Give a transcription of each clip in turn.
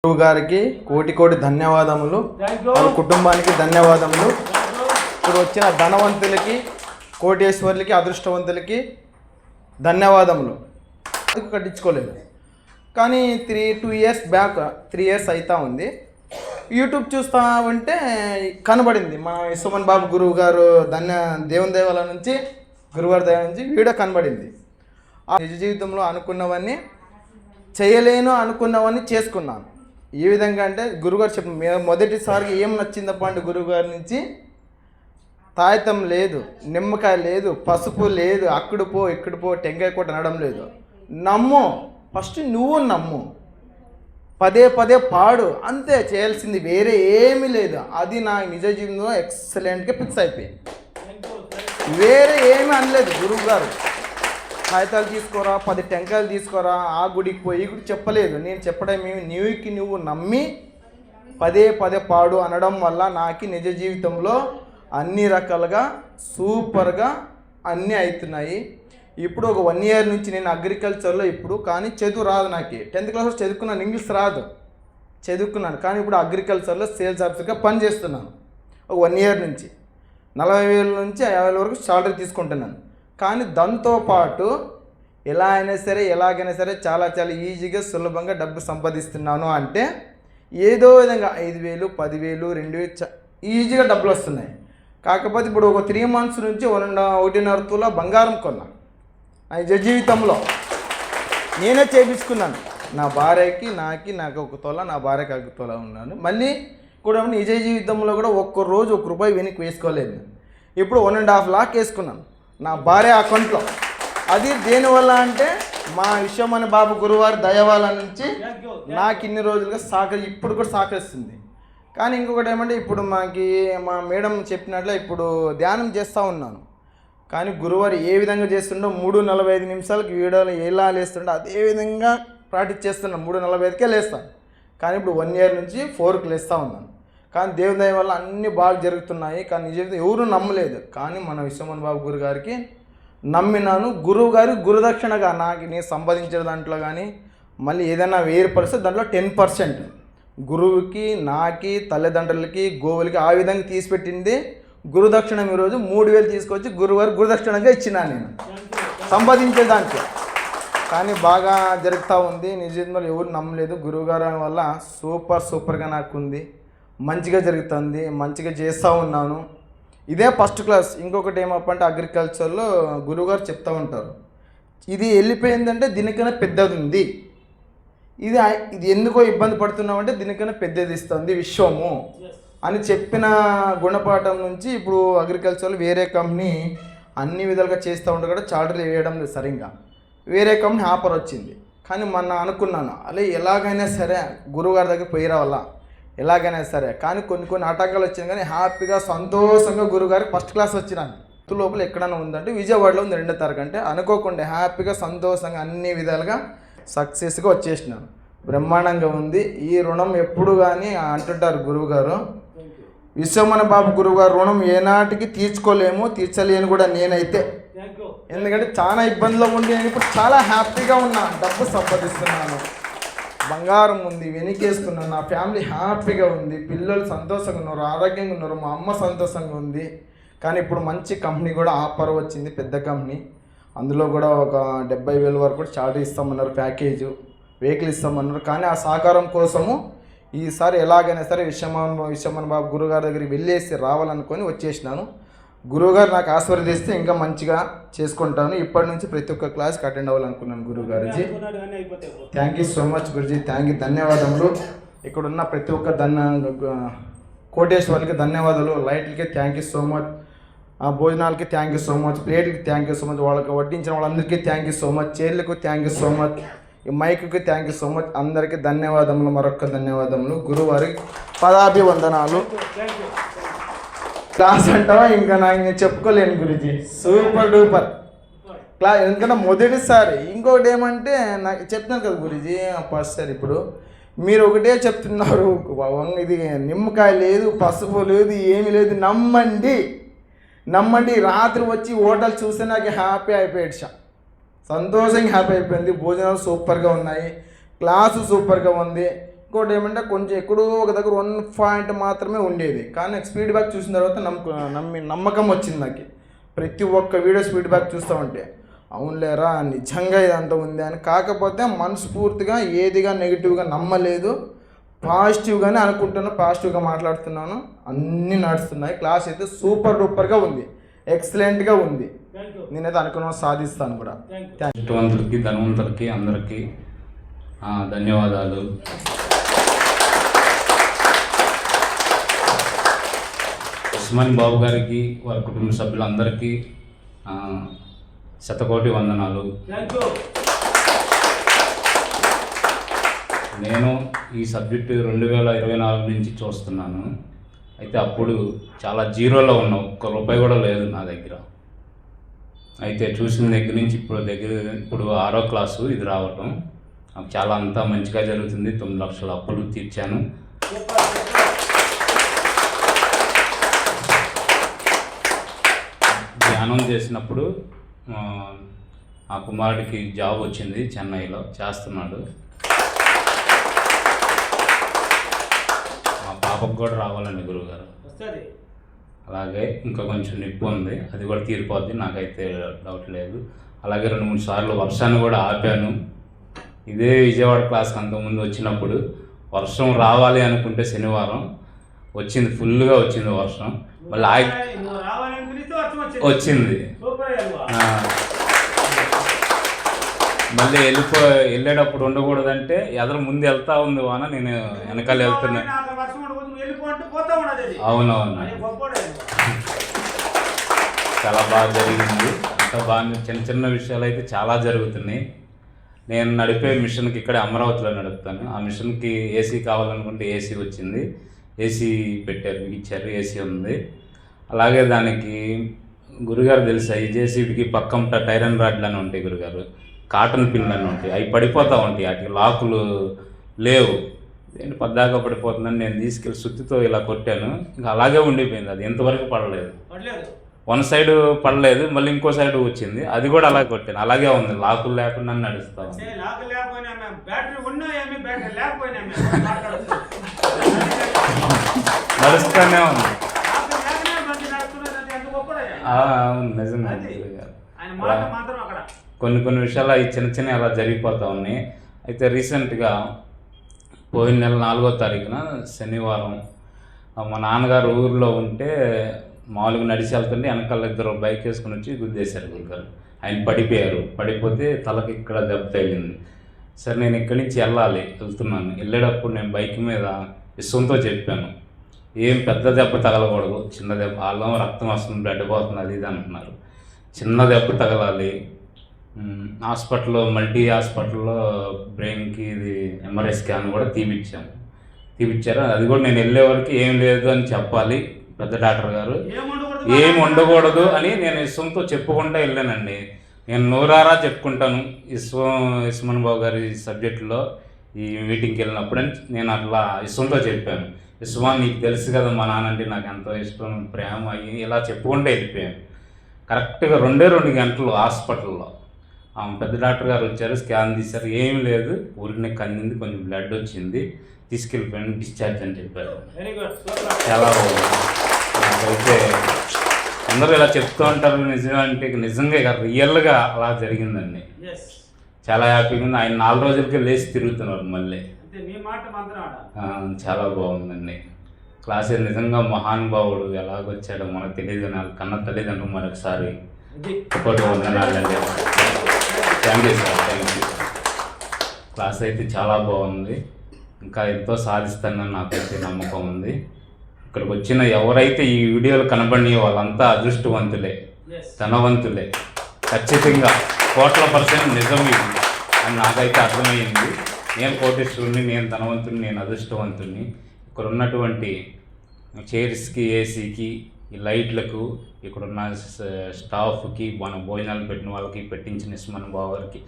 గురువు గారికి కోటి కోటి ధన్యవాదములు, వాళ్ళ కుటుంబానికి ధన్యవాదములు. ఇప్పుడు వచ్చిన ధనవంతులకి, కోటేశ్వర్లకి, అదృష్టవంతులకి ధన్యవాదములు. కట్టించుకోలేదు కానీ 2 ఇయర్స్ బ్యాక్ 3 ఇయర్స్ అవుతా ఉంది. యూట్యూబ్ చూస్తూ ఉంటే కనబడింది మా సుమన్ బాబు గురువు గారు దేవుని దేవాల నుంచి, గురువారి దయ నుంచి వీడియో కనబడింది. ఆ నిజ జీవితంలో అనుకున్నవన్నీ చేయలేను, అనుకున్నవన్నీ చేసుకున్నాను. ఏ విధంగా అంటే గురుగారు చెప్పిన మొదటిసారిగా ఏం నచ్చిందప్ప అంటే గురువుగారి నుంచి తాయితం లేదు, నిమ్మకాయ లేదు, పసుపు లేదు, అక్కడ పో ఇక్కడ పో టెంకాయ కొట్ట అనడం లేదు. నమ్ము, ఫస్ట్ నువ్వు నమ్ము, పదే పదే పాడు, అంతే చేయాల్సింది, వేరే ఏమీ లేదు. అది నా నిజ జీవితంలో ఎక్సలెంట్గా ఫిక్స్ అయిపోయింది. వేరే ఏమీ అనలేదు గురువు గారు. కాగితాలు తీసుకోరా, 10 టెంకాయలు తీసుకోరా, ఆ గుడికి పోయి గుడి చెప్పలేదు. నేను చెప్పడం నువ్వు నమ్మి పదే పదే పాడు అనడం వల్ల నాకు నిజ జీవితంలో అన్ని రకాలుగా సూపర్గా అన్నీ అవుతున్నాయి. ఇప్పుడు ఒక 1 ఇయర్ నుంచి నేను అగ్రికల్చర్లో ఇప్పుడు కానీ చదువు రాదు నాకు. 10th క్లాస్లో చదువుకున్నాను, ఇంగ్లీష్ రాదు, చదువుకున్నాను. కానీ ఇప్పుడు అగ్రికల్చర్లో సేల్స్ ఆఫీసర్గా పనిచేస్తున్నాను. ఒక 1 ఇయర్ నుంచి 40,000 నుంచి 50,000 వరకు సాలరీ తీసుకుంటున్నాను. కానీ దాంతోపాటు ఎలా అయినా సరే, ఎలాగైనా సరే చాలా చాలా ఈజీగా సులభంగా డబ్బు సంపాదిస్తున్నాను. అంటే ఏదో విధంగా 5,000, 10,000, 2,000 ఈజీగా డబ్బులు వస్తున్నాయి. కాకపోతే ఇప్పుడు ఒక 3 మంత్స్ నుంచి 1.5 తులా బంగారం కొన్నా. నిజ జీవితంలో నేనే చేయించుకున్నాను. నా భార్యకి నాకు 1 తులా, నా భార్యకి 1 తులా ఉన్నాను. మళ్ళీ కూడా నిజ జీవితంలో కూడా ఒక్కరోజు 1 రూపాయి వెనక్కి వేసుకోలేదు. ఇప్పుడు 1.5 లాక్ వేసుకున్నాను నా భార్య అకౌంట్లో. అది దేనివల్ల అంటే మా విశ్వమణి బాబు గురువారి దయవాల నుంచి నాకు ఇన్ని రోజులుగా ఇప్పుడు కూడా సహకరిస్తుంది. కానీ ఇంకొకటి ఏమంటే ఇప్పుడు మా మేడం చెప్పినట్లే ఇప్పుడు ధ్యానం చేస్తూ ఉన్నాను. కానీ గురువారు ఏ విధంగా చేస్తుండో 3:45 నిమిషాలకి వీడియోలో ఎలా లేస్తుండో అదే విధంగా ప్రాక్టీస్ చేస్తున్నాను. 3:45కే లేస్తాను. కానీ ఇప్పుడు 1 ఇయర్ నుంచి 4కి లేస్తూ ఉన్నాను. కానీ దేవుని దయ వల్ల అన్నీ బాగా జరుగుతున్నాయి. కానీ నిజంగా ఎవరు నమ్మలేదు. కానీ మన విశ్వమణి బాబు గురు గారికి నమ్మినాను. గురువు గారు గురుదక్షిణగా నాకు నేను సంపాదించే దాంట్లో కానీ మళ్ళీ ఏదైనా 1000 పరిస్థితి దాంట్లో 10% గురువుకి, నాకి, తల్లిదండ్రులకి, గోవులకి ఆ విధంగా తీసిపెట్టింది గురుదక్షిణ. ఈరోజు 3,000 తీసుకొచ్చి గురువారు గురుదక్షిణగా ఇచ్చినా నేను సంపాదించే దాంట్లో. కానీ బాగా జరుగుతూ ఉంది. నిజంగా ఎవరు నమ్మలేదు. గురువుగారు వల్ల సూపర్గా నాకు ఉంది, మంచిగా జరుగుతుంది, మంచిగా చేస్తూ ఉన్నాను. ఇదే ఫస్ట్ క్లాస్. ఇంకొకటి ఏమప్పంటే అగ్రికల్చర్లో గురువుగారు చెప్తూ ఉంటారు, ఇది వెళ్ళిపోయిందంటే దీనికన్నా పెద్దది ఉంది, ఇది ఎందుకో ఇబ్బంది పడుతున్నామంటే దీనికన్నా పెద్దది ఇస్తుంది విశ్వము అని చెప్పిన గుణపాఠం నుంచి ఇప్పుడు అగ్రికల్చర్లో వేరే కంపెనీ అన్ని విధాలుగా చేస్తూ ఉంటే కూడా చార్టర్లు వేయడం లేదు సరిగ్గా. వేరే కంపెనీ ఆఫర్ వచ్చింది. కానీ మొన్న అనుకున్నాను అలా ఎలాగైనా సరే గురువుగారి దగ్గర పోయి రావాలా, ఎలాగైనా సరే. కానీ కొన్ని ఆటంకాలు వచ్చినాయి. కానీ హ్యాపీగా సంతోషంగా గురువుగారికి ఫస్ట్ క్లాస్ వచ్చినాను. లోపల ఎక్కడైనా ఉందంటే విజయవాడలో ఉంది 2వ తరగతి. అంటే అనుకోకుండా హ్యాపీగా సంతోషంగా అన్ని విధాలుగా సక్సెస్గా వచ్చేసినాను. బ్రహ్మాండంగా ఉంది. ఈ రుణం ఎప్పుడు కానీ అంటుంటారు గురువుగారు, విశ్వమణి బాబు గురువుగారు రుణం ఏనాటికి తీర్చలేను కూడా నేనైతే. ఎందుకంటే చాలా ఇబ్బందిలో ఉండి నేను ఇప్పుడు చాలా హ్యాపీగా ఉన్నా. డబ్బు సంపాదిస్తున్నాను, బంగారం ఉంది, వెనకేసుకున్నాను, నా ఫ్యామిలీ హ్యాపీగా ఉంది, పిల్లలు సంతోషంగా ఉన్నారు, ఆరోగ్యంగా ఉన్నారు, మా అమ్మ సంతోషంగా ఉంది. కానీ ఇప్పుడు మంచి కంపెనీ కూడా ఆఫర్ వచ్చింది, పెద్ద కంపెనీ. అందులో కూడా ఒక 70,000 వరకు కూడా చార్జ్ ఇస్తామన్నారు, ప్యాకేజు, వెహికల్ ఇస్తామన్నారు. కానీ ఆ సహకారం కోసము ఈసారి ఎలాగైనా సరే విశ్వమణి బాబు గురుగారి దగ్గరికి వెళ్ళేసి రావాలనుకొని వచ్చేసినాను. గురువుగారు నాకు ఆశీర్వదిస్తే ఇంకా మంచిగా చేసుకుంటాను. ఇప్పటి నుంచి ప్రతి ఒక్క క్లాస్కి అటెండ్ అవ్వాలనుకున్నాను గురువుగారుజీ. థ్యాంక్ యూ సో మచ్ గురుజీ, థ్యాంక్ యూ, ధన్యవాదములు. ఇక్కడున్న ప్రతి ఒక్క కోటేశ్వర్లకి ధన్యవాదాలు, లైట్లకి థ్యాంక్ యూ సో మచ్, భోజనాలకి థ్యాంక్ యూ సో మచ్, ప్లేట్కి థ్యాంక్ యూ సో మచ్, వాళ్ళకి వడ్డించిన వాళ్ళందరికీ థ్యాంక్ యూ సో మచ్, చైర్లకు థ్యాంక్ యూ సో మచ్, ఈ మైక్కి థ్యాంక్ యూ సో మచ్. అందరికీ ధన్యవాదములు, మరొక్క ధన్యవాదములు. గురువారికి పదాభివందనాలు. క్లాస్ అంటావా ఇంకా నాకు చెప్పుకోలేను గురుజీ, సూపర్ డూపర్ క్లాస్. ఎందుకంటే మొదటిసారి. ఇంకొకటి ఏమంటే నాకు చెప్తున్నాను కదా గురుజీ ఫస్ట్ సార్, ఇప్పుడు మీరు ఒకటే చెప్తున్నారు, ఇది నిమ్మకాయ లేదు, పసుపు లేదు, ఏమీ లేదు, నమ్మండి. రాత్రి వచ్చి హోటల్ చూస్తే నాకు హ్యాపీ అయిపోయాడు, సంతోషంగా హ్యాపీ అయిపోయింది. భోజనాలు సూపర్గా ఉన్నాయి, క్లాసు సూపర్గా ఉంది. ఇంకోటి ఏమంటే కొంచెం ఎక్కడో ఒక దగ్గర 1 పాయింట్ మాత్రమే ఉండేది, కానీ ఫీడ్బ్యాక్ చూసిన తర్వాత నమ్మకం వచ్చింది నాకు. ప్రతి ఒక్క వీడియోస్ ఫీడ్బ్యాక్ చూస్తూ ఉంటే అవునులేరా నిజంగా ఇదంతా ఉంది అని. కాకపోతే మనస్ఫూర్తిగా ఏదిగా నెగిటివ్గా నమ్మలేదు, పాజిటివ్గానే అనుకుంటున్నాను, పాజిటివ్గా మాట్లాడుతున్నాను. అన్నీ నడుస్తున్నాయి. క్లాస్ అయితే సూపర్ డూపర్గా ఉంది, ఎక్సలెంట్గా ఉంది. నేనైతే అనుకున్నాను సాధిస్తాను కూడా. ధనవంతులకి ధనవంతులకి అందరికీ ధన్యవాదాలు. ఉస్మాన్ బాబు గారికి వారి కుటుంబ సభ్యులందరికీ శతకోటి వందనాలు. నేను ఈ సబ్జెక్టు 2024 నుంచి చూస్తున్నాను. అయితే అప్పుడు చాలా జీరోలో ఉన్నాం, ₹1 కూడా లేదు నా దగ్గర. అయితే చూసిన దగ్గర నుంచి ఇప్పుడు 6వ క్లాసు ఇది రావటం నాకు చాలా అంతా మంచిగా జరుగుతుంది. 9 లక్షల అప్పులు తీర్చాను. ధ్యానం చేసినప్పుడు ఆ కుమారుడికి జాబ్ వచ్చింది, చెన్నైలో చేస్తున్నాడు. మా పాపకు కూడా రావాలండి గురువుగారు. అలాగే ఇంకా కొంచెం నొప్పి ఉంది, అది కూడా తీరిపోద్ది, నాకైతే డౌట్ లేదు. అలాగే 2-3 సార్లు వర్షాన్ని కూడా ఆపాను. ఇదే విజయవాడ క్లాస్కి అంతకుముందు వచ్చినప్పుడు వర్షం రావాలి అనుకుంటే శనివారం వచ్చింది, ఫుల్గా వచ్చింది వర్షం. మళ్ళీ వచ్చింది. మళ్ళీ వెళ్ళేటప్పుడు ఉండకూడదంటే ఎదురు ముందు వెళ్తా ఉంది వాన, నేను వెనకాల వెళ్తున్నా. అవునవును, చాలా బాగా జరిగింది. అంత బాగా చిన్న చిన్న విషయాలు అయితే చాలా జరుగుతున్నాయి. నేను నడిపే మిషన్కి ఇక్కడే అమరావతిలో నడుపుతాను. ఆ మిషన్కి ఏసీ కావాలనుకుంటే ఏసీ వచ్చింది, ఏసీ పెట్టారు, ఇచ్చారు, ఏసీ ఉంది. అలాగే దానికి గురుగారు తెలుసా, ఈ జేసీబీకి పక్కంట టైరన్ రాడ్లు అని ఉంటాయి గురుగారు, కాటన్ పిన్లు అని ఉంటాయి, అవి పడిపోతూ ఉంటాయి, వాటికి లాకులు లేవు. ఏంటి పద్దాకా పడిపోతుందని నేను తీసుకెళ్ళి సుత్తితో ఇలా కొట్టాను, ఇంకా అలాగే ఉండిపోయింది. అది ఎంతవరకు పడలేదు, 1 సైడ్ పడలేదు, మళ్ళీ ఇంకో సైడ్ వచ్చింది, అది కూడా అలాగే కొట్టాను, అలాగే ఉంది, లాకులు లేకుండా నడుస్తాను. నడుస్తూనే ఉంది. నిజంగా కొన్ని విషయాలు ఈ చిన్న చిన్న అలా జరిగిపోతూ ఉన్నాయి. అయితే రీసెంట్గా పోయిన నెల 4వ తారీఖున శనివారం మా నాన్నగారు ఊరిలో ఉంటే మామూలుగా నడిచి వెళ్తుంటే వెనకాల 2 బైక్ వేసుకుని వచ్చి గుద్దేశారు గురుగారు. ఆయన పడిపోయారు, పడిపోతే తలకి ఇక్కడ దెబ్బ తగిలింది. సరే నేను ఇక్కడి నుంచి వెళ్తున్నాను. వెళ్ళేటప్పుడు నేను బైక్ మీద ఇష్టంతో చెప్పాను, ఏం పెద్ద దెబ్బ తగలకూడదు, చిన్న దెబ్బ, వాళ్ళం రక్తం వస్తుంది, బ్లడ్ పోతుంది, అది ఇది అంటున్నారు. చిన్న దెబ్బ తగలాలి. మల్టీ హాస్పిటల్లో బ్రెయిన్కి ఇది ఎంఆర్ఐ స్కాన్ కూడా తీపిచ్చారు. అది కూడా నేను వెళ్ళే వరకు ఏం లేదు అని చెప్పాలి పెద్ద డాక్టర్ గారు, ఏం ఉండకూడదు అని నేను ఇష్టంతో చెప్పుకుంటూ వెళ్ళానండి. నేను నోరారా చెప్పుకుంటాను ఇస్మాన్ బాబు గారి సబ్జెక్టులో ఈ మీటింగ్కి వెళ్ళినప్పుడు అని నేను అట్లా ఇష్టంతో చెప్పాను. ఇస్మాన్ నీకు తెలుసు కదా మా నాన్న అంటే నాకు ఎంతో ఇష్టం, ప్రేమ అయ్యి ఇలా చెప్పుకుంటూ వెళ్ళిపోయాను. కరెక్ట్గా 2 గంటలు హాస్పిటల్లో పెద్ద డాక్టర్ గారు వచ్చారు, స్కాన్ తీశారు, ఏం లేదు, ఊరికి కందింది, కొంచెం బ్లడ్ వచ్చింది, తీసుకెళ్ళిపోయాను, డిశ్చార్జ్ అని చెప్పారు. చాలా బాగుంది. నాకైతే అందరూ ఇలా చెప్తూ ఉంటారు, నిజంగా నిజంగా ఇక రియల్గా అలా జరిగిందండి. చాలా హ్యాపీగా ఉంది. ఆయన 4 రోజులకే లేచి తిరుగుతున్నారు మళ్ళీ. చాలా బాగుందండి. క్లాస్ నిజంగా మహానుభావుడు ఎలాగొచ్చాడో మనకు తెలియదు. కన్న తల్లిదండ్రులు మరొకసారి వందనాలండి. Thank you sir, thank you. Class అయితే చాలా బాగుంది, ఇంకా ఎంతో సాధిస్తానని నాకైతే నమ్మకం ఉంది. ఇక్కడికి వచ్చిన ఎవరైతే ఈ వీడియోలు కనబడినాయో వాళ్ళంతా అదృష్టవంతులే, ధనవంతులే, ఖచ్చితంగా 100% నిజం ఇది అని నాకైతే అర్థమయ్యింది. నేను కోటీశ్వరుని, నేను ధనవంతుని, నేను అదృష్టవంతుని. ఇక్కడ ఉన్నటువంటి చైర్స్కి, ఏసీకి, ఈ లైట్లకు, ఇక్కడున్న స్టాఫ్కి, మన భోజనాలు పెట్టిన వాళ్ళకి, పెట్టించిన ఇస్మాన్ బాబు గారికి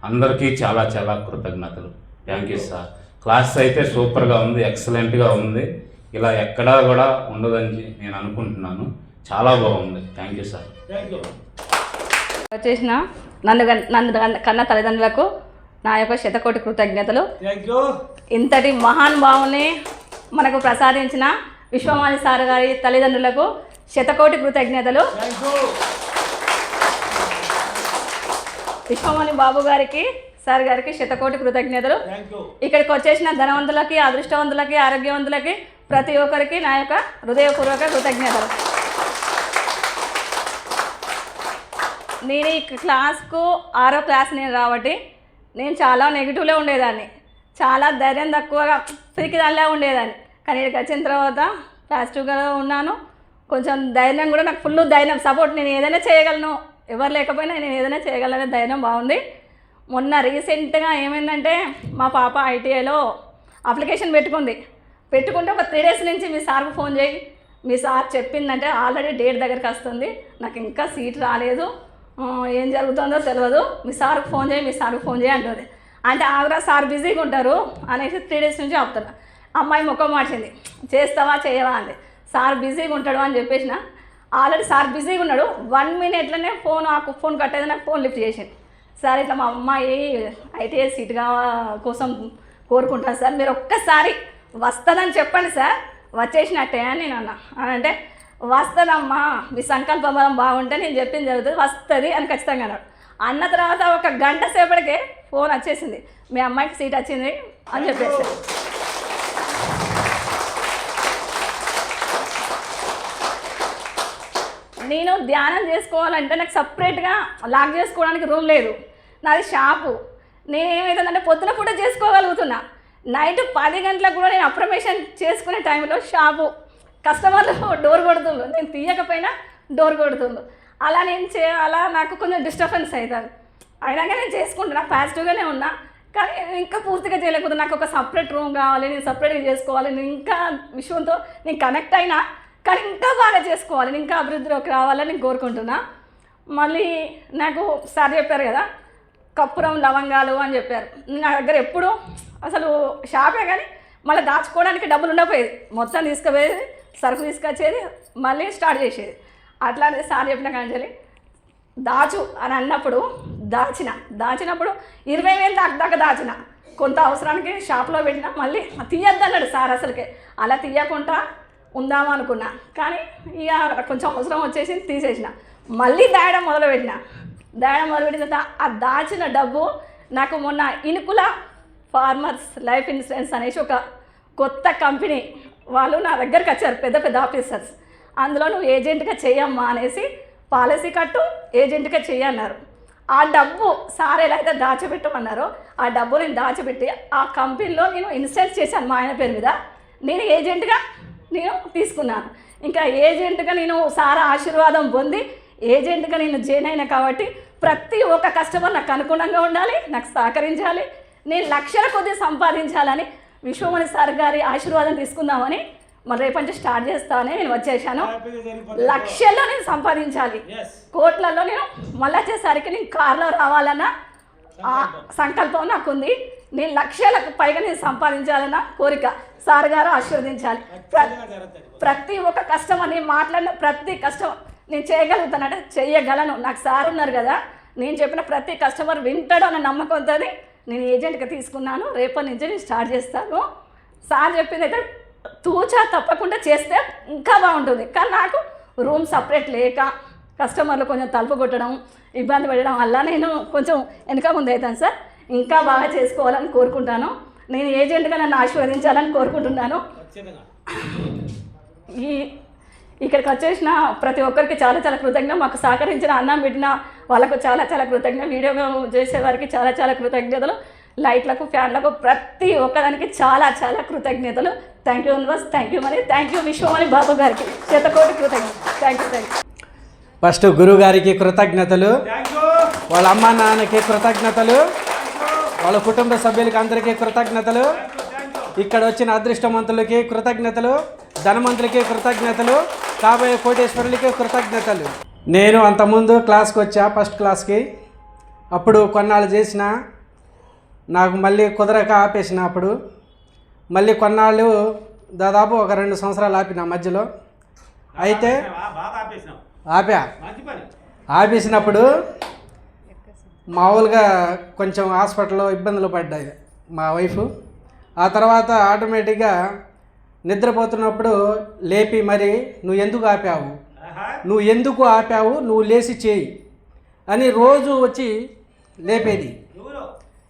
అందరికీ చాలా చాలా కృతజ్ఞతలు. Thank you sir. క్లాస్ అయితే సూపర్గా ఉంది, ఎక్సలెంట్గా ఉంది. ఇలా ఎక్కడా కూడా ఉండదని నేను అనుకుంటున్నాను. చాలా బాగుంది. Thank you sir. వచ్చేసిన నన్ను కన్న తల్లిదండ్రులకు నా యొక్క శతకోటి కృతజ్ఞతలు. ఇంతటి మహానుభావుని మనకు ప్రసాదించిన విశ్వమాని సార్ గారి తల్లిదండ్రులకు శతకోటి కృతజ్ఞతలు. విశ్వమాని బాబు గారికి సార్ గారికి శతకోటి కృతజ్ఞతలు. ఇక్కడికి వచ్చేసిన ధనవంతులకి, అదృష్టవంతులకి, ఆరోగ్యవంతులకి ప్రతి ఒక్కరికి నా యొక్క హృదయపూర్వక కృతజ్ఞతలు. నేను ఈ క్లాస్కు 6వ క్లాస్ నేను కాబట్టి నేను చాలా నెగిటివ్లో ఉండేదాన్ని, చాలా ధైర్యం తక్కువగా పిరికిదానిలా ఉండేదాన్ని. కానీ ఇక్కడికి వచ్చిన తర్వాత పాజిటివ్గా ఉన్నాను. కొంచెం ధైర్యం కూడా నాకు ఫుల్ ధైర్యం, సపోర్ట్, నేను ఏదైనా చేయగలను, ఎవరు లేకపోయినా నేను ఏదైనా చేయగలనే ధైర్యం బాగుంది. మొన్న రీసెంట్గా ఏమైందంటే మా పాప ఐటీఐలో అప్లికేషన్ పెట్టుకుంటే ఒక 3 days నుంచి మీ సార్కు ఫోన్ చేయి, మీ సార్ చెప్పిందంటే ఆల్రెడీ డేట్ దగ్గరికి వస్తుంది, నాకు ఇంకా సీట్ రాలేదు, ఏం జరుగుతుందో తెలియదు, మీ సార్కు ఫోన్ చేయి అంటుంది. అంటే ఆగ్రా సార్ బిజీగా ఉంటారు అనేసి 3 days నుంచి ఆపుతున్నా. అమ్మాయి ముఖం మార్చింది, చేస్తావా చేయవా అంది. సార్ బిజీగా ఉంటాడు అని చెప్పేసిన. ఆల్రెడీ సార్ బిజీగా ఉన్నాడు, 1 minute ఫోన్ కట్టేది, నాకు ఫోన్ లిఫ్ట్ చేసింది. సార్ ఇట్లా మా అమ్మాయి ఐటీఐ సీట్ కోసం కోరుకుంటాను సార్, మీరు ఒక్కసారి వస్తుందని చెప్పండి సార్, వచ్చేసినట్టే అని నేను అన్నా. అంటే వస్తుందమ్మా, మీ సంకల్ప బలం బాగుంటే నేను చెప్పింది జరుగుతుంది, వస్తుంది అని ఖచ్చితంగా అన్నాడు. అన్న తర్వాత ఒక గంట సేపటికే ఫోన్ వచ్చేసింది, మీ అమ్మాయికి సీట్ వచ్చింది అని చెప్పేసి. నేను ధ్యానం చేసుకోవాలంటే నాకు సపరేట్గా లాక్ చేసుకోవడానికి రూమ్ లేదు, నాది షాపు. నేనేమవుతుందంటే పొద్దున పూట చేసుకోగలుగుతున్నా, నైట్ 10 గంటలకు కూడా నేను అప్రమేషన్ చేసుకునే టైంలో షాపు కస్టమర్లు డోర్ కొడుతుండ్రు, నేను తీయకపోయినా డోర్ కొడుతుండ్రు. అలా నాకు కొంచెం డిస్టర్బెన్స్ అవుతుంది. అయినాక నేను చేసుకుంటున్నా, పాజిటివ్గానే ఉన్నా. కానీ ఇంకా పూర్తిగా చేయలేకపోతే నాకు ఒక సపరేట్ రూమ్ కావాలి, నేను సపరేట్గా చేసుకోవాలి, నేను ఇంకా విశ్వంతో నేను కనెక్ట్ అయినా కానీ ఇంకా బాగా చేసుకోవాలి, నేను ఇంకా అభివృద్ధిలోకి రావాలని నేను కోరుకుంటున్నా. మళ్ళీ నాకు సార్ చెప్పారు కదా కప్పురం లవంగాలు అని చెప్పారు. నా దగ్గర ఎప్పుడు అసలు షాపే కానీ మళ్ళీ దాచుకోవడానికి డబ్బులు ఉండకపోయేది, మొత్తం తీసుకుపోయేది, సరుకు తీసుకొచ్చేది, మళ్ళీ స్టార్ట్ చేసేది. అట్లాంటిది సార్ చెప్పిన కాంచెల్లి దాచు అని అన్నప్పుడు దాచినప్పుడు 20,000 దాకా దాచిన. కొంత అవసరానికి షాప్లో పెట్టినా మళ్ళీ తీయద్దు అన్నాడు సార్. అసలుకే అలా తీయకుండా ఉందామనుకున్నా, కానీ ఇక కొంచెం అవసరం వచ్చేసి తీసేసిన. మళ్ళీ దాయడం మొదలుపెట్టిన తర్వాత ఆ దాచిన డబ్బు నాకు మొన్న ఇనుకుల ఫార్మర్స్ లైఫ్ ఇన్సూరెన్స్ అనేసి ఒక కొత్త కంపెనీ వాళ్ళు నా దగ్గరికి వచ్చారు, పెద్ద ఆఫీసర్స్. అందులో నువ్వు ఏజెంట్గా చెయ్యమ్మా అనేసి పాలసీ కట్టు, ఏజెంట్గా చెయ్యన్నారు. ఆ డబ్బు సార్ ఎలా అయితే దాచిపెట్టమన్నారో ఆ డబ్బు నేను దాచిపెట్టి ఆ కంపెనీలో నేను ఇన్సూరెన్స్ చేశాను మా ఆయన పేరు మీద. నేను ఏజెంట్గా తీసుకున్నాను. ఇంకా ఏజెంట్గా నేను సార్ ఆశీర్వాదం పొంది ఏజెంట్గా నేను జాయిన్ అయినా కాబట్టి ప్రతి ఒక్క కస్టమర్ నాకు అనుగుణంగా ఉండాలి, నాకు సహకరించాలి, నేను లక్షల కొద్ది సంపాదించాలని విశ్వమణి సార్ గారి ఆశీర్వాదం తీసుకుందామని మరి రేపటి నుంచి స్టార్ట్ చేస్తామని నేను వచ్చేసాను. లక్షల్లో నేను సంపాదించాలి, కోట్లలో నేను మళ్ళీ వచ్చేసరికి నేను కార్లో రావాలన్న సంకల్పం నాకుంది. నేను లక్షలకు పైగా నేను సంపాదించాలన్న కోరిక సార్ గారు ఆశీర్వదించాలి. ప్రతి ఒక్క కస్టమర్ నేను మాట్లాడిన ప్రతి కస్టమర్ నేను చేయగలుగుతానంటే చేయగలను, నాకు సార్ ఉన్నారు కదా, నేను చెప్పిన ప్రతి కస్టమర్ వింటాడు అన్న నమ్మకంతో నేను ఏజెంట్గా తీసుకున్నాను. రేపటి నుంచి నేను స్టార్ట్ చేస్తాను. సార్ చెప్పింది అయితే తూచా తప్పకుండా చేస్తే ఇంకా బాగుంటుంది. కానీ నాకు రూమ్ సపరేట్ లేక కస్టమర్లు కొంచెం తలుపు కొట్టడం ఇబ్బంది పెట్టడం వల్ల నేను కొంచెం వెనక ముందు అవుతాను సార్. ఇంకా బాగా చేసుకోవాలని కోరుకుంటాను. నేను ఏజెంట్గా నన్ను ఆశీర్వదించాలని కోరుకుంటున్నాను. ఇక్కడికి వచ్చేసిన ప్రతి ఒక్కరికి చాలా కృతజ్ఞత. మాకు సహకరించిన అన్నం పెట్టిన వాళ్ళకు చాలా కృతజ్ఞత. వీడియో చేసేవారికి చాలా కృతజ్ఞతలు. లైట్లకు ఫ్యాన్లకు ప్రతి ఒక్కదానికి చాలా కృతజ్ఞతలు. Thank you universe, thank you మరి, థ్యాంక్ యూ విశ్వమణి బాబు గారికి శతకోటి కృతజ్ఞత. Thank you. ఫస్ట్ గురువు గారికి కృతజ్ఞతలు, వాళ్ళ అమ్మ నాన్నకి కృతజ్ఞతలు, వాళ్ళ కుటుంబ సభ్యులకి అందరికీ కృతజ్ఞతలు, ఇక్కడ వచ్చిన అదృష్టవంతులకి కృతజ్ఞతలు, ధనవంతులకి కృతజ్ఞతలు, కాబోయే కోటేశ్వరులకి కృతజ్ఞతలు. నేను అంతకుముందు క్లాస్కి వచ్చా, ఫస్ట్ క్లాస్కి. అప్పుడు కొన్నాళ్ళు చేసిన, నాకు మళ్ళీ కుదరక ఆపేసిన. అప్పుడు మళ్ళీ కొన్నాళ్ళు దాదాపు ఒక 2 సంవత్సరాలు ఆపిన మధ్యలో. అయితే ఆపేసినప్పుడు మామూలుగా కొంచెం హాస్పిటల్లో ఇబ్బందులు పడ్డాయి మా వైఫ్. ఆ తర్వాత ఆటోమేటిక్గా నిద్రపోతున్నప్పుడు లేపి మరి నువ్వు ఎందుకు ఆపావు నువ్వు లేచి చేయి అని రోజు వచ్చి లేపేది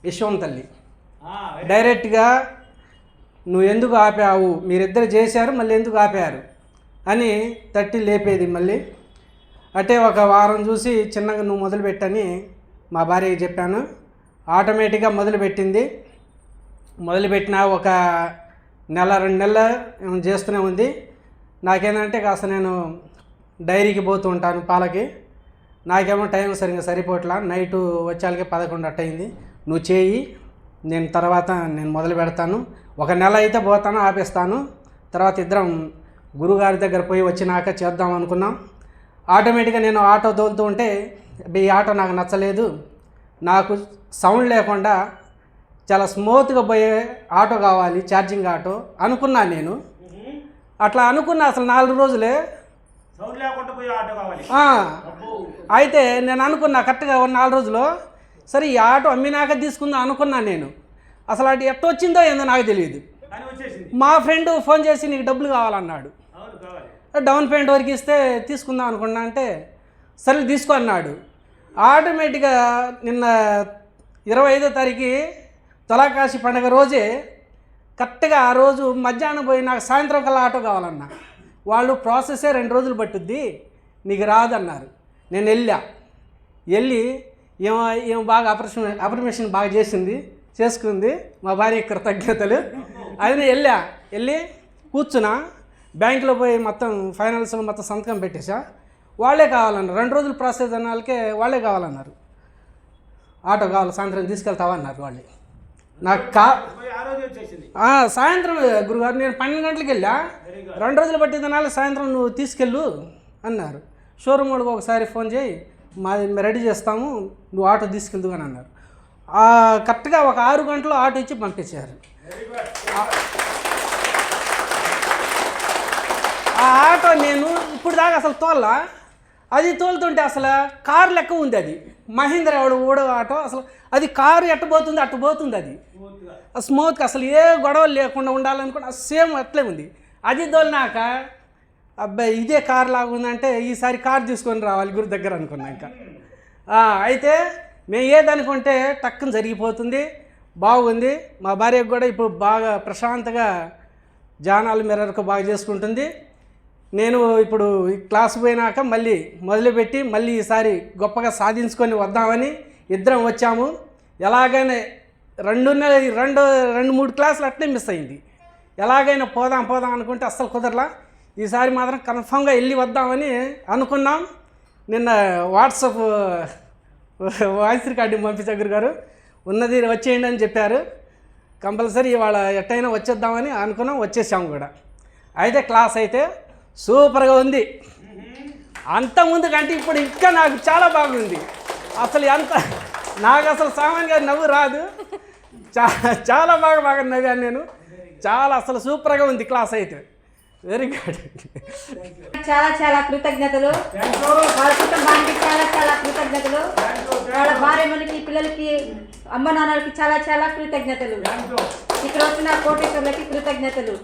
విశ్వం తల్లి. డైరెక్ట్గా నువ్వు ఎందుకు ఆపావు, మీరిద్దరు చేశారు మళ్ళీ ఎందుకు ఆపారు అని తట్టి లేపేది. మళ్ళీ అంటే ఒక వారం చూసి చిన్నగా నువ్వు మొదలుపెట్టని మా భార్యకి చెప్పాను. ఆటోమేటిక్గా మొదలుపెట్టిన ఒక నెల 2 నెలలు చేస్తూనే ఉంది. నాకేంటంటే కాస్త నేను డైరీకి పోతూ ఉంటాను పాలకి. నాకేమో టైం సరిగ్గా సరిపోట్లా. నైటు వచ్చాలకి 11 అట్టయింది. నువ్వు చేయి, నేను మొదలు పెడతాను. 1 నెల అయితే పోతాను, ఆపేస్తాను. తర్వాత ఇద్దరం గురుగారి దగ్గర పోయి వచ్చినాక చేద్దాం అనుకున్నాం. ఆటోమేటిక్గా నేను ఆటో తోలుతూ ఉంటే ఈ ఆటో నాకు నచ్చలేదు, నాకు సౌండ్ లేకుండా చాలా స్మూత్గా పోయే ఆటో కావాలి, ఛార్జింగ్ ఆటో అనుకున్నాను నేను. అట్లా అనుకున్నా అసలు 4 రోజులే అయితే నేను అనుకున్నా కరెక్ట్గా 4 రోజులు. సరే ఈ ఆటో అమ్మినాక తీసుకుందాం అనుకున్నాను నేను. అసలు అటు ఎట్ట వచ్చిందో ఏందో నాకు తెలియదు. మా ఫ్రెండ్ ఫోన్ చేసి నీకు డబ్బులు కావాలన్నాడు. డౌన్ పేమెంట్ వరకు ఇస్తే తీసుకుందాం అనుకున్నా అంటే సరే తీసుకో అన్నాడు. ఆటోమేటిక్గా నిన్న 25వ తారీఖు తొలాకాశి పండుగ రోజే కరెక్ట్గా ఆ రోజు మధ్యాహ్నం పోయి నాకు సాయంత్రం కల్లా ఆటో కావాలన్నా. వాళ్ళు ప్రాసెసే 2 రోజులు పట్టుద్ది, నీకు రాదన్నారు. నేను వెళ్ళి ఏమో బాగా అప్రిమేషన్ బాగా చేసుకుంది మా భార్య కృతజ్ఞతలు. అది వెళ్ళి కూర్చున్నా. బ్యాంకులో పోయి మొత్తం ఫైనాన్స్లో మొత్తం సంతకం పెట్టేసా. వాళ్ళే కావాలన్నారు. 2 రోజులు ప్రాసెస్ అన్న వాళ్ళకే వాళ్ళే కావాలన్నారు. ఆటో కావాలి సాయంత్రం తీసుకెళ్తావా అన్నారు వాళ్ళు. నాకు సాయంత్రం గురుగారు నేను 12 గంటలకు వెళ్ళా. 2 రోజులు పట్టిందనాలి, సాయంత్రం నువ్వు తీసుకెళ్ళు అన్నారు. షోరూమ్ వాడికి ఒకసారి ఫోన్ చేయి, మాది రెడీ చేస్తాము, నువ్వు ఆటో తీసుకెళ్దు అని అన్నారు. కరెక్ట్గా ఒక 6 గంటలు ఆటో ఇచ్చి పంపించారు. ఆ ఆటో నేను ఇప్పుడు దాకా అసలు తోలా. అది తోలుతుంటే అసలు కారు లెక్క ఉంది. అది మహీంద్రా ఓడో ఆటో. అసలు అది కారు ఎట్టు పోతుంది అది స్మూత్గా, అసలు ఏ గొడవలు లేకుండా ఉండాలనుకుంటే సేమ్ అట్లే ఉంది. అది తోలినాక అబ్బాయి ఇదే కారు లాగా ఉందంటే ఈసారి కారు తీసుకొని రావాలి గురి దగ్గర అనుకున్నాక. అయితే మేము ఏదనుకుంటే టక్కున జరిగిపోతుంది, బాగుంది. మా భార్యకు కూడా ఇప్పుడు బాగా ప్రశాంతంగా జానాలు మెరకు బాగా చేసుకుంటుంది. నేను ఇప్పుడు క్లాస్ పోయినాక మళ్ళీ మొదలుపెట్టి మళ్ళీ ఈసారి గొప్పగా సాధించుకొని వద్దామని ఇద్దరం వచ్చాము. ఎలాగైనా 2-3 క్లాసులు అట్లే మిస్ అయింది. ఎలాగైనా పోదాం అనుకుంటే అస్సలు కుదరలా. ఈసారి మాత్రం కన్ఫామ్గా వెళ్ళి వద్దామని అనుకున్నాం. నిన్న వాట్సాప్ వాయిస్ రికార్డింగ్ పంపించే గురుగారు ఉన్నది వచ్చేయండి అని చెప్పారు. కంపల్సరీ ఇవాళ ఎట్టయినా వచ్చేద్దామని అనుకున్నాం, వచ్చేసాము కూడా. అయితే క్లాస్ అయితే సూపర్గా ఉంది. అంతకుముందు కంటే ఇప్పుడు ఇంకా నాకు చాలా బాగుంది. అసలు నాకు అసలు సామాన్యంగా నవ్వు రాదు. చాలా బాగా నవ్వాను నేను. చాలా అసలు సూపర్గా ఉంది క్లాస్ అయితే. Very good. చాలా కృతజ్ఞతలు. వాళ్ళ కుటుంబానికి చాలా కృతజ్ఞతలు. వాళ్ళ భార్యలకి, పిల్లలకి, అమ్మ నాన్నలకి చాలా కృతజ్ఞతలు. ఇక్కడ వచ్చిన కోటేశ్వర్లకి కృతజ్ఞతలు.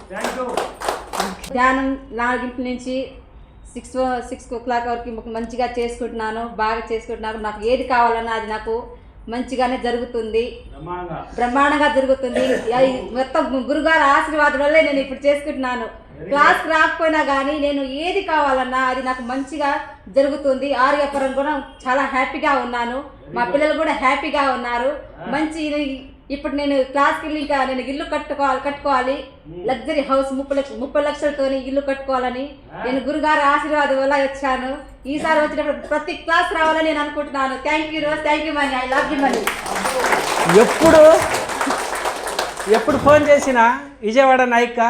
ధ్యానం 4 నుంచి 6 o'clock వరకు మంచిగా చేసుకుంటున్నాను, బాగా చేసుకుంటున్నాను. నాకు ఏది కావాలన్నా అది నాకు మంచిగానే జరుగుతుంది, బ్రహ్మాండంగా జరుగుతుంది. మొత్తం గురుగారి ఆశీర్వాదం వల్లే నేను ఇప్పుడు చేసుకుంటున్నాను. క్లాస్ రాకపోయినా కానీ నేను ఏది కావాలన్నా అది నాకు మంచిగా జరుగుతుంది. ఆరోగ్యపరం కూడా చాలా హ్యాపీగా ఉన్నాను. మా పిల్లలు కూడా హ్యాపీగా ఉన్నారు. మంచి ఇప్పుడు నేను క్లాస్కి వెళ్ళి ఇంకా నేను ఇల్లు కట్టుకోవాలి. లగ్జరీ హౌస్ 30 లక్షలతో ఇల్లు కట్టుకోవాలని నేను గురుగారి ఆశీర్వాదం వల్ల వచ్చాను. ఈసారి వచ్చినప్పుడు ప్రతి క్లాస్ రావాలని నేను అనుకుంటున్నాను. Thank you rose, thank you money, I love you money. ఎప్పుడు ఫోన్ చేసినా విజయవాడ నాయక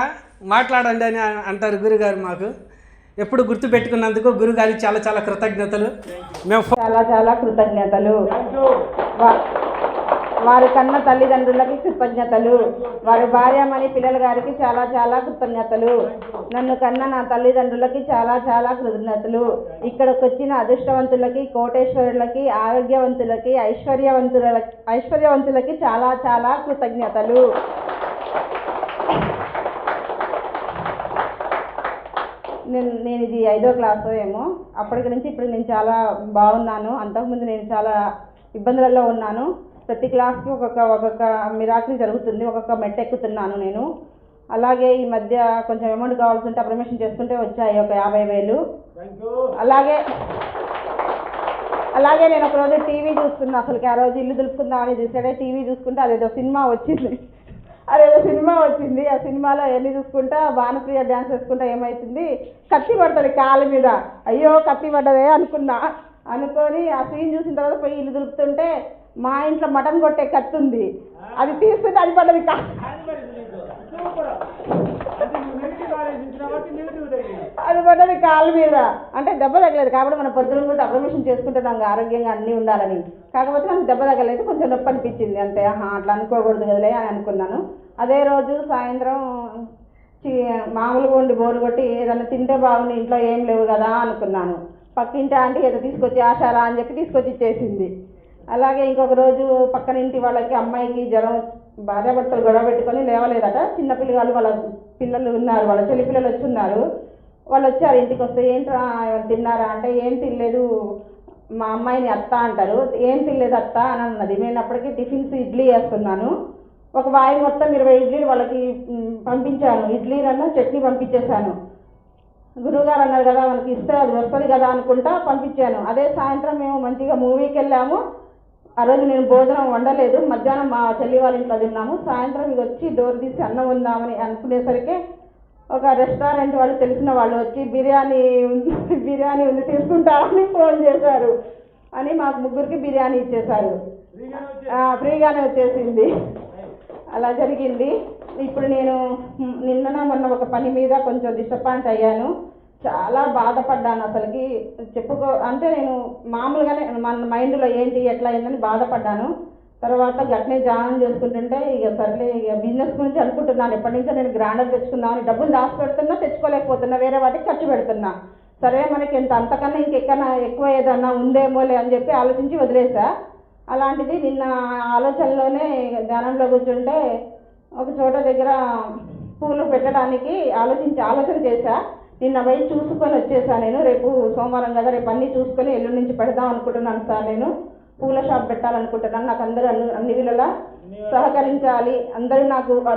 మాట్లాడండి అని అంటారు గురుగారు. మాకు ఎప్పుడు గుర్తు పెట్టుకున్నందుకు గురుగారికి చాలా కృతజ్ఞతలు. మేము చాలా కృతజ్ఞతలు. వారి కన్న తల్లిదండ్రులకి కృతజ్ఞతలు. వారి భార్యమణి పిల్లల గారికి చాలా చాలా కృతజ్ఞతలు. నన్ను కన్న నా తల్లిదండ్రులకి చాలా చాలా కృతజ్ఞతలు. ఇక్కడికి వచ్చిన అదృష్టవంతులకి, కోటేశ్వరులకి, ఆరోగ్యవంతులకి, ఐశ్వర్యవంతులకి చాలా చాలా కృతజ్ఞతలు. నేను ఇది 5వ క్లాసు ఏమో. అప్పటి నుంచి ఇప్పుడు నేను చాలా బాగున్నాను. అంతకుముందు నేను చాలా ఇబ్బందులలో ఉన్నాను. ప్రతి క్లాస్కి ఒక్కొక్క మిరాకిల్ జరుగుతుంది, ఒక్కొక్క మెట్టు ఎక్కుతున్నాను నేను. అలాగే ఈ మధ్య కొంచెం అమౌంట్ కావాల్సి ఉంటే అప్రమేషన్ చేసుకుంటే వచ్చాయి ఒక 50,000. అలాగే నేను ఒకరోజు టీవీ చూస్తున్నా. అసలుకి ఆ రోజు ఇల్లు దులుపుకుందామని చూసాడే టీవీ చూసుకుంటే అదేదో సినిమా వచ్చింది. ఆ సినిమాలో ఎన్ని చూసుకుంటా భానుప్రియ డ్యాన్స్ వేసుకుంటా ఏమవుతుంది, కత్తి పడుతుంది కాళ్ళ మీద. అయ్యో కత్తి పడ్డదే అనుకొని ఆ సీన్ చూసిన తర్వాత పోయి ఇల్లు దులుపుతుంటే మా ఇంట్లో మటన్ కొట్టే కత్తి ఉంది. అది తీసుకుంటే అది పడ్డది కాళ్ళ మీద. అంటే దెబ్బ తగ్గలేదు కాబట్టి మనం పొద్దున కూడా అప్రమేషన్ చేసుకుంటున్నాం ఆరోగ్యంగా అన్నీ ఉండాలని. కాకపోతే నాకు దెబ్బ తగ్గలేదు, కొంచెం నొప్పి అనిపించింది అంతే. అట్లా అనుకోకూడదు కదలే అని అనుకున్నాను. అదే రోజు సాయంత్రం మామూలుగా ఉండి బోరు కొట్టి ఏదైనా తింటే బాగుంది, ఇంట్లో ఏం లేవు కదా అనుకున్నాను. పక్కింటి ఆంటీ ఏదో తీసుకొచ్చి ఆశారా అని చెప్పి తీసుకొచ్చి ఇచ్చేసింది. అలాగే ఇంకొక రోజు పక్కన ఇంటి వాళ్ళకి అమ్మాయికి జ్వరం, భార్యాభర్తలు గొడవ పెట్టుకొని లేవలేదట. చిన్నపిల్లలు వాళ్ళ పిల్లలు ఉన్నారు, వాళ్ళ చెల్లి పిల్లలు వచ్చి ఉన్నారు. వాళ్ళు వచ్చారు ఇంటికి. వస్తే ఏంట్రా తిన్నారా అంటే ఏం తినలేదు, మా అమ్మాయిని అత్త అంటారు. ఏం తినలేదు అత్త అని అన్నది. నేను అప్పటికి టిఫిన్స్ ఇడ్లీ వేస్తున్నాను. ఒక వాయి మొత్తం 20 ఇడ్లీలు వాళ్ళకి పంపించాను. ఇడ్లీలన్నా చట్నీ పంపించేశాను. గురువుగారు అన్నారు కదా మనకి ఇస్తే అది వస్తుంది కదా అనుకుంటా పంపించాను. అదే సాయంత్రం మేము మంచిగా మూవీకి వెళ్ళాము. ఆ రోజు నేను భోజనం వండలేదు, మధ్యాహ్నం మా చెల్లి వాళ్ళ ఇంట్లో తిన్నాము. సాయంత్రం ఇక వచ్చి డోర్ తీసి అన్నం ఉందామని అనుకునేసరికి ఒక రెస్టారెంట్ వాళ్ళు తెలిసిన వాళ్ళు వచ్చి బిర్యానీ ఉంది తీసుకుంటారని ఫోన్ చేశారు అని మాకు ముగ్గురికి బిర్యానీ ఇచ్చేశారు. ఫ్రీగానే వచ్చేసింది. అలా జరిగింది. ఇప్పుడు నేను మొన్న ఒక పని మీద కొంచెం డిసప్పాయింట్ అయ్యాను. చాలా బాధపడ్డాను. అసలుకి అంటే నేను మామూలుగానే మన మైండ్లో ఏంటి ఎట్లా అయిందని బాధపడ్డాను. తర్వాత గట్నే ధ్యానం చేసుకుంటుంటే ఇక సర్లే ఇక బిజినెస్ గురించి అనుకుంటున్నాను. ఎప్పటి నుంచో నేను గ్రాండర్ తెచ్చుకుందామని డబ్బులు దాచి పెడుతున్నా, తెచ్చుకోలేకపోతున్నా, వేరే వాటికి ఖర్చు పెడుతున్నా. సరే మనకి అంతకన్నా ఇంకెక్కడన్నా ఎక్కువ ఏదన్నా ఉందేమోలే అని చెప్పి ఆలోచించి వదిలేసా. అలాంటిది నిన్న ఆలోచనలోనే ధ్యానంలో కూర్చుంటే ఒక చోట దగ్గర పూలు పెట్టడానికి ఆలోచన చేశా. నిన్న పోయి చూసుకొని వచ్చేసా. నేను రేపు సోమవారం కదా, రేపు అన్నీ చూసుకొని ఎల్లుండి నుంచి పెడదాం అనుకుంటున్నాను సార్. నేను పూల షాప్ పెట్టాలనుకుంటున్నాను. నాకు అందరూ అన్ని విధాలా సహకరించాలి. అందరూ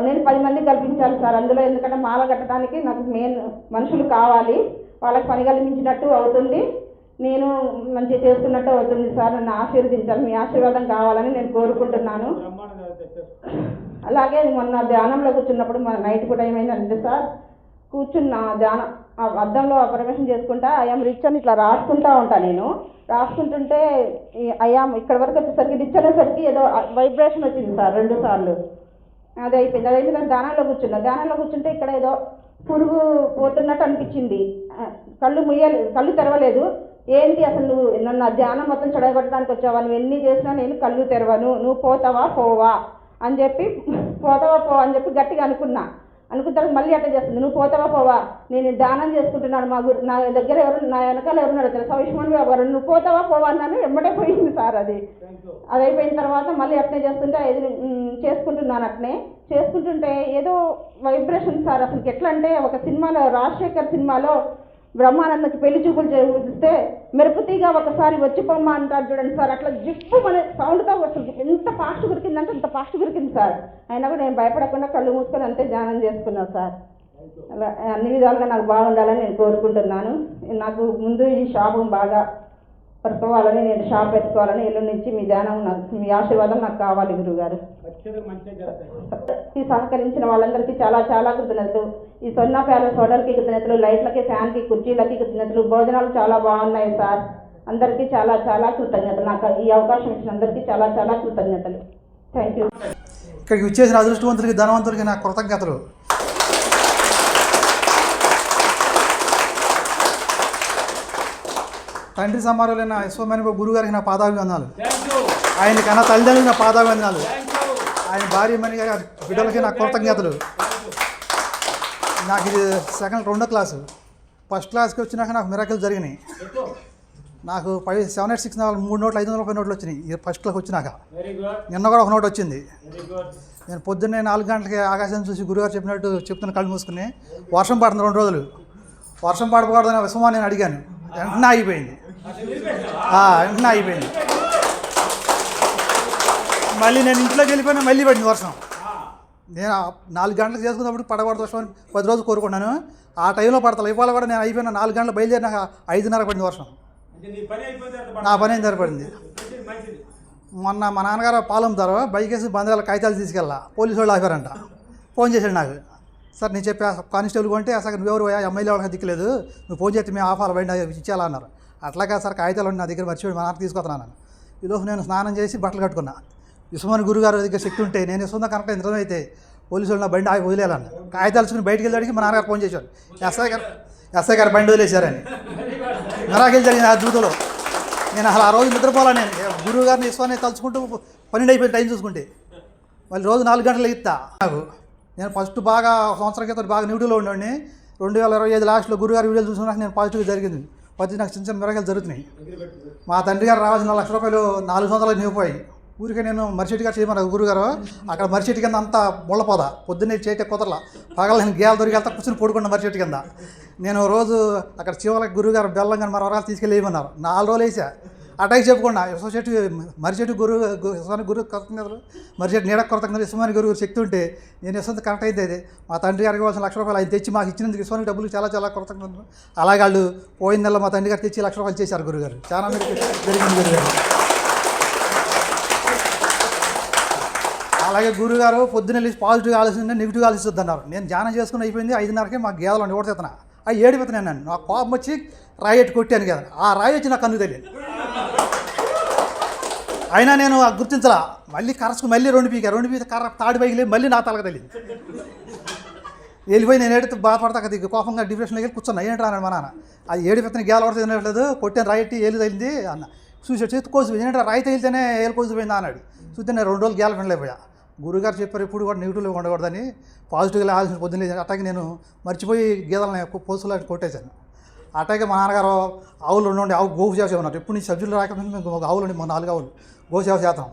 నేను 10 మంది కల్పించాలి సార్ అందులో. ఎందుకంటే మాల కట్టడానికి నాకు మెయిన్ మనుషులు కావాలి. వాళ్ళకి పని కల్పించినట్టు అవుతుంది, నేను మంచిగా చేస్తున్నట్టు అవుతుంది సార్. నన్ను ఆశీర్వదించాలి, మీ ఆశీర్వాదం కావాలని నేను కోరుకుంటున్నాను. అలాగే మొన్న ధ్యానంలో కూర్చున్నప్పుడు నైట్ కూడా ఏమైందంటే సార్, కూర్చున్న ధ్యానం అద్దంలో పరమేశ్వరం చేసుకుంటా ఐఎమ్ రిచ్ అని ఇట్లా రాసుకుంటా ఉంటాను. నేను రాసుకుంటుంటే ఐఎమ్ ఇక్కడ వరకు వచ్చేసరికి రిచ్ అనేసరికి ఏదో వైబ్రేషన్ వచ్చింది సార్ 2 సార్లు. అది అయిపోయింది. నేను ధ్యానంలో కూర్చుంటే ఇక్కడ ఏదో పురుగు పోతున్నట్టు అనిపించింది. కళ్ళు తెరవలేదు. ఏంటి అసలు నన్ను ధ్యానం మొత్తం చెడగొట్టడానికి వచ్చావా, నువ్వు ఎన్ని చేసినా నేను కళ్ళు తెరవను, నువ్వు పోతావా పోవా అని చెప్పి అని చెప్పి గట్టిగా అనుకున్న తర్వాత మళ్ళీ అట్లా చేస్తుంది, నువ్వు పోతావా పోవా, నేను ధ్యానం చేసుకుంటున్నాను, నా దగ్గర నా వెనకాల ఎవరున్నారో తెలుసా, విష్ణుమణి బాబు గారు, నువ్వు పోతావా పోవా అన్నాను. వెంబడే పోయింది సార్. అది అయిపోయిన తర్వాత మళ్ళీ అట్నే చేస్తుంటే చేసుకుంటున్నాను. అట్నే చేసుకుంటుంటే ఏదో వైబ్రేషన్ సార్. అసలు ఎట్లా అంటే ఒక సినిమాలో, రాజశేఖర్ సినిమాలో బ్రహ్మానందకి పెళ్లి చూపులు చేస్తే మెరుపుతీగా ఒకసారి వచ్చిపోమ్మ అంటారు చూడండి సార్, అట్లా జిప్పు మన సౌండ్తో అసలు ఎంత ఫాస్ట్ గురికిందంటే అంత ఫాస్ట్ గురికింది సార్. అయినా కూడా నేను భయపడకుండా కళ్ళు మూసుకొని అంతే ధ్యానం చేసుకున్నాను సార్. అలా అన్ని విధాలుగా నాకు బాగుండాలని నేను కోరుకుంటున్నాను. నాకు ముందు ఈ షాపు బాగా పడుకోవాలని, నేను షాప్ పెట్టుకోవాలని, ఎల్లుండి నుంచి మీ ధ్యానం మీ ఆశీర్వాదం నాకు కావాలి గురువుగారు. ఈ సహకరించిన వాళ్ళందరికీ చాలా చాలా కృతజ్ఞతలు. ఈ సొన్నా ప్యాలెస్ హోటల్కి కృతజ్ఞతలు, లైట్లకి, ఫ్యాన్కి, కుర్చీలకి కృతజ్ఞతలు. భోజనాలు చాలా బాగున్నాయి సార్. అందరికీ చాలా చాలా కృతజ్ఞతలు. నాకు ఈ అవకాశం ఇచ్చిన అందరికీ చాలా చాలా కృతజ్ఞతలు. Thank you. ఇక్కడికి వచ్చేసిన అదృష్టవంతులకి, ధనవంతులకి నా కృతజ్ఞతలు. తండ్రి సమారులైన యశ్వమణి గురుగారికి నా పాదాభివందనాలు. ఆయన కన్నా తల్లిదండ్రులు నా పాదాభివందనాలు. ఆయన భార్య మణి గారి బిడ్డలకి నా కృతజ్ఞతలు. నాకు ఇది రెండో క్లాసు. ఫస్ట్ క్లాస్కి వచ్చినాక నాకు మిరాకిల్ జరిగినాయి. నాకు 786 3 నోట్లు 500 నోట్లు వచ్చినాయి ఈ ఫస్ట్ క్లాస్కి వచ్చినాక. నిన్న కూడా ఒక నోట్ వచ్చింది. నేను పొద్దున్నే 4 గంటలకి ఆకాశం చూసి గురుగారు చెప్పినట్టు చెప్తున్న కళ్ళు మూసుకుని వర్షం పడుతుంది 2 రోజులు. వర్షం పడకూడదని విషమా నేను అడిగాను. వెంటనే అయిపోయింది. మళ్ళీ నేను ఇంట్లోకి వెళ్ళిపోయినా మళ్ళీ పడింది వర్షం. నేను 4 గంటలకు చేసుకున్నప్పుడు పడకూడదు వర్షం 10 రోజులు కోరుకున్నాను. ఆ టైంలో పడతా. ఇవాళ కూడా నేను అయిపోయిన 4 గంటలు బయలుదేరినాక 5:30 పడింది వర్షం. నా పని ఏం సరిపడింది. మొన్న మా నాన్నగారు పాలు అమ్ముతారు. బైక్ వేసి బంధాల కాగితాలు తీసుకెళ్ళా. పోలీసు వాళ్ళు ఆపారంట. ఫోన్ చేశాడు నాకు. సార్ నేను చెప్పా కానిస్టేబుల్ కొంటే అసలు నువ్వెవరు ఎమ్మెల్యే వాళ్ళకి దిక్కులేదు, నువ్వు ఫోన్ చేస్తే మేము ఆఫాలు బండి ఇచ్చేలా అన్నారు. అట్లాగా సార్ కాగితాలు నా దగ్గర మర్చిపోయి మా నాన్న తీసుకొస్తున్నాను. ఈలోపు నేను స్నానం చేసి బట్టలు కట్టుకున్నా. విశ్వమని గురుగారు దగ్గర శక్తి ఉంటే నేను విశ్వంగా కరెక్ట్ నిజమైతే పోలీసు వాళ్ళు నా బండి ఆగి వదిలేయాలన్న. కాగితాలు తీసుకుని బయటికి వెళ్ళడానికి మా నాన్నగారు ఫోన్ చేశారు. ఎస్ఐ గారు బండి వదిలేశారని. మిరాకిల్ జరిగింది ఆ జీవితంలో. నేను అసలు ఆ రోజు నిద్రపోలే. నేను గురువు గారిని విశ్వాన్ని తలుచుకుంటూ 12 అయిపోయింది టైం చూసుకుంటే. మళ్ళీ రోజు 4 గంటలు ఎత్తా. నేను ఫస్ట్ బాగా సంవత్సరం క్రితం బాగా నెగిటివ్లో ఉండేవాడిని. 2025 లాస్ట్లో గురుగారు వీడియోలు చూసుకున్నాక నేను పాజిటివ్గా జరిగింది. నాకు చిన్న మిరాకిల్ జరుగుతున్నాయి. మా తండ్రి గారు రావాల్సిన ₹1,00,000 4 సంవత్సరాలు నిలిపోయి ఊరికే నేను మరిచెట్టు గారు చేయమన్నారు గురుగారు. అక్కడ మరిచెట్టు కింద అంతా ముళ్ళపోదా. పొద్దున్నే చేయటే కుదరలా. పగల నేను గేల దొరికి కూర్చొని పడుకున్న మరిచెట్టు కింద. నేను రోజు అక్కడ చివరికి గురుగారు బెల్లం కానీ మరో వరాలు తీసుకెళ్ళి వేయమన్నారు. 4 రోజులు వేసా. అటాక్ చెప్పుకున్నా. చెట్టు మరిచెట్టు గురువు కృతజ్ఞతలు, మరిచెట్టు నీడ కృతజ్ఞతలు. విశ్వమాని గురువు శక్తి ఉంటే నేను విశ్వంతో కరెక్ట్ అయితే అది మా తండ్రి గారికి ఇవ్వాల్సిన ₹1,00,000 ఆయన తెచ్చి మాకు ఇచ్చినందుకు విశ్వానికి డబ్బులు చాలా చాలా కృతజ్ఞతలు. అలాగే వాళ్ళు పోయిన నెల మా తండ్రి గారు తెచ్చి ₹1,00,000 చేశారు గురుగారు. చాలా మీరు జరిగింది గురుగారు. అలాగే గురుగారు పొద్దున్న వెళ్ళి పాజిటివ్గా ఆలోచించి నెగిటివ్గా ఆలోచిస్తుంది అన్నారు. నేను ధ్యానం చేసుకుని అయిపోయింది 5:30కే మాకు గేదలు ఓడిపోతున్నా. అవి ఏడిపోతున్నాను. నేను నాకు కోపం వచ్చి రాయి ఎట్టు కొట్టాను కదా. ఆ రాయి వచ్చి నాకు కన్ను తెలియదు. అయినా నేను గుర్తించలా. మళ్ళీ కరసుకు మళ్ళీ 2 పీక కర్ర తాడి పైకి లేదు. మళ్ళీ నా తలక తెలియదు. వెళ్ళిపోయి నేను ఏడితే బాధపడతా కదా. కోపంగా డిప్రెషన్లోకి వెళ్ళి కూర్చున్నా. ఏంటి అన్నాడు మా నాన్న. అది ఏడిపోతున్న గేల పడితే తినట్లేదు. కొట్టాను రాయి ఎట్టి ఏలు తగిలింది అన్న. చూసాడు చేతి కోసిపోయింది. ఏంటంటే రాయి తగిలితేనే ఏలు కోసిపోయిందా అన్నాడు. చూస్తే నేను 2 రోజులు గేల వినలేకపోయా. గురుగారు చెప్పారు ఎప్పుడు కూడా నెగిటివ్లో ఉండకూడదని, పాజిటివ్గా ఆలోచన పొద్దున్న లేదు. అట్లాగే నేను మర్చిపోయి గేదెలను పోసులు కొట్టేశాను. అట్లాగే మా నాన్నగారు ఆవులు ఉండి ఆవు గోవు సేవ చేయమన్నారు. ఎప్పుడు నుంచి సబ్జెక్టులు రాకపోతే మేము ఆవులు ఉండి 4 ఆవులు గోవు సేవ చేస్తాం.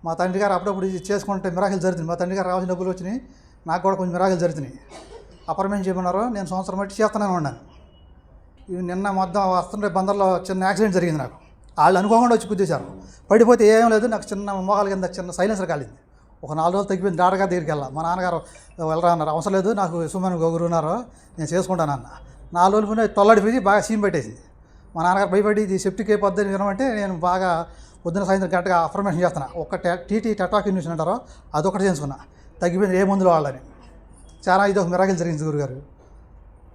మా తండ్రి గారు అప్పుడప్పుడు చేసుకుంటే మిరాకిల్ జరుగుతుంది. మా తండ్రి గారు రావాల్సిన డబ్బులు వచ్చినాయి. నాకు కూడా కొంచెం మిరాకిల్ జరుగుతున్నాయి. అపరమేం చేయమన్నారు. నేను సంవత్సరం బట్టి చేస్తూనే ఉన్నాను. ఇవి నిన్న మొత్తం వస్తుంటే బందర్లో చిన్న యాక్సిడెంట్ జరిగింది నాకు. వాళ్ళు అనుకోకుండా వచ్చి గుద్దేశారు. పడిపోతే ఏం లేదు. నాకు చిన్న మోకాల కింద చిన్న సైలెన్సర్ కాలింది. ఒక 4 రోజులు తగ్గిపోయింది. డాక్టర్ దగ్గరికి వెళ్ళా. మా నాన్నగారు వెళ్ళరా అన్నారు. అవసరం లేదు, నాకు సుమన్ గురువు ఉన్నారు, నేను చేసుకుంటానన్న. 4 రోజులు పోయి తొల్లడిపోయి బాగా సీమ్ పెట్టేసింది. మా నాన్నగారు భయపడి ఇది సెప్టిక్ అయిపోద్దని వినమంటే నేను బాగా పొద్దున సాయంత్రం గంటగా అఫర్మేషన్ చేస్తున్నా. ఒక టీటీ టెటాక్ ఇన్యూషన్ అంటారో అదొకటి చేసుకున్నా. తగ్గిపోయింది. ఏ మందులు వాడాలని. చాలా ఇది ఒక మిరాకిల్ జరిగింది గురుగారు.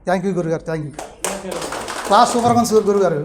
థ్యాంక్ యూ గురుగారు. Thank you. క్లాస్ సూపర్ గురుగారు.